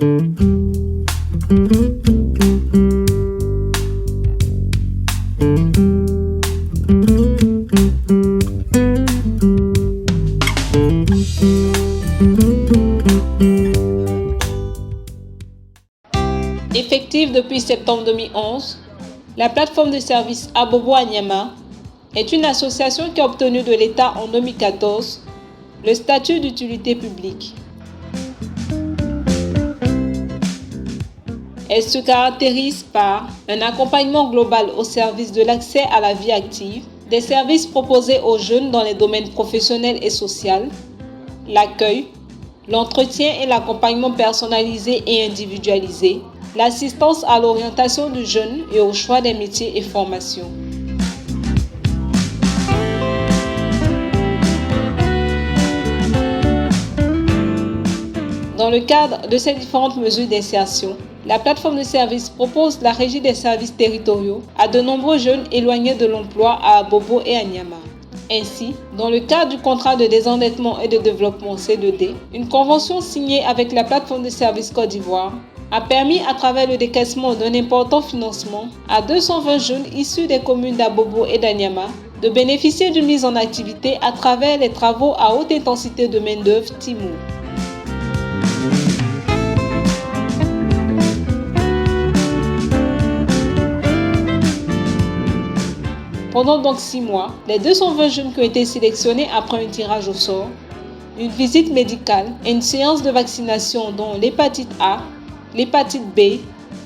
Effective depuis septembre 2011, la plateforme de services Abobo à Niama est une association qui a obtenu de l'État en 2014 le statut d'utilité publique. Elle se caractérise par un accompagnement global au service de l'accès à la vie active, des services proposés aux jeunes dans les domaines professionnels et sociaux, l'accueil, l'entretien et l'accompagnement personnalisé et individualisé, l'assistance à l'orientation du jeune et au choix des métiers et formations. Dans le cadre de ces différentes mesures d'insertion, la plateforme de services propose la régie des services territoriaux à de nombreux jeunes éloignés de l'emploi à Abobo et à Niama. Ainsi, dans le cadre du contrat de désendettement et de développement C2D, une convention signée avec la plateforme de services Côte d'Ivoire a permis, à travers le décaissement d'un important financement, à 220 jeunes issus des communes d'Abobo et d'Anyama de bénéficier d'une mise en activité à travers les travaux à haute intensité de main-d'œuvre TIMO. Pendant donc 6 mois, les 220 jeunes qui ont été sélectionnés après un tirage au sort, une visite médicale et une séance de vaccination dont l'hépatite A, l'hépatite B,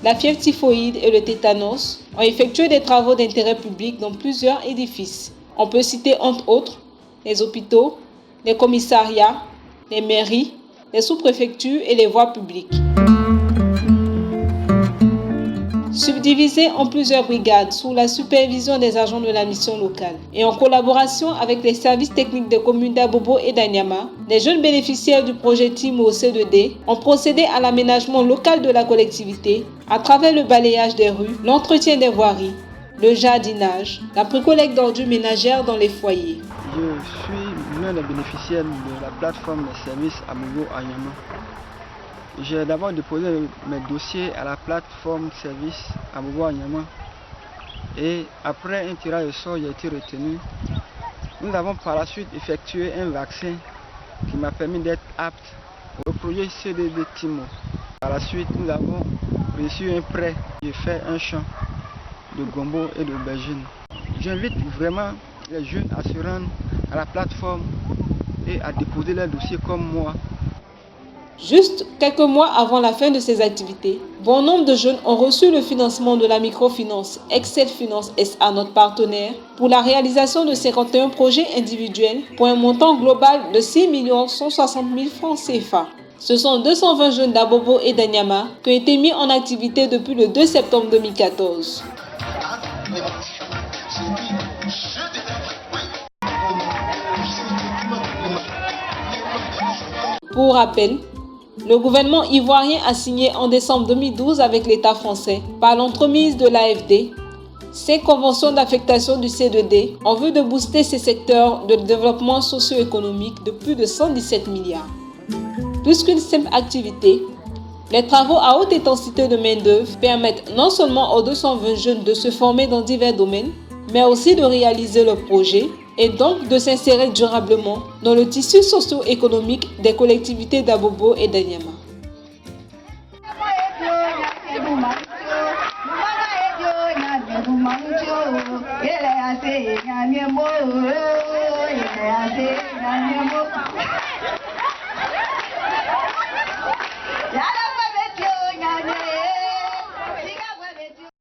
la fièvre typhoïde et le tétanos ont effectué des travaux d'intérêt public dans plusieurs édifices. On peut citer entre autres les hôpitaux, les commissariats, les mairies, les sous-préfectures et les voies publiques. Subdivisés en plusieurs brigades sous la supervision des agents de la mission locale et en collaboration avec les services techniques des communes d'Abobo et d'Anyama, les jeunes bénéficiaires du projet TIMO C2D ont procédé à l'aménagement local de la collectivité à travers le balayage des rues, l'entretien des voiries, le jardinage, la précollecte d'ordures ménagères dans les foyers. Je suis l'un des bénéficiaires de la plateforme des services Abobo à Niama. J'ai d'abord déposé mes dossiers à la plateforme service Abobo à Niama et après un tirage au sort, j'ai été retenu. Nous avons par la suite effectué un vaccin qui m'a permis d'être apte au projet C2D TIMO. Par la suite, nous avons reçu un prêt. J'ai fait un champ de gombo et d'aubergines. J'invite vraiment les jeunes à se rendre à la plateforme et à déposer leurs dossiers comme moi. Juste quelques mois avant la fin de ces activités, bon nombre de jeunes ont reçu le financement de la microfinance Excel Finance SA, notre partenaire, pour la réalisation de 51 projets individuels pour un montant global de 6 160 000 francs CFA. Ce sont 220 jeunes d'Abobo et d'Anyama qui ont été mis en activité depuis le 2 septembre 2014. Pour rappel, le gouvernement ivoirien a signé en décembre 2012 avec l'État français, par l'entremise de l'AFD, 5 conventions d'affectation du C2D en vue de booster ces secteurs de développement socio-économique de plus de 117 milliards. Plus qu'une simple activité, les travaux à haute intensité de main-d'œuvre permettent non seulement aux 220 jeunes de se former dans divers domaines, mais aussi de réaliser leurs projets et donc de s'insérer durablement dans le tissu socio-économique des collectivités d'Abobo et d'Anyama.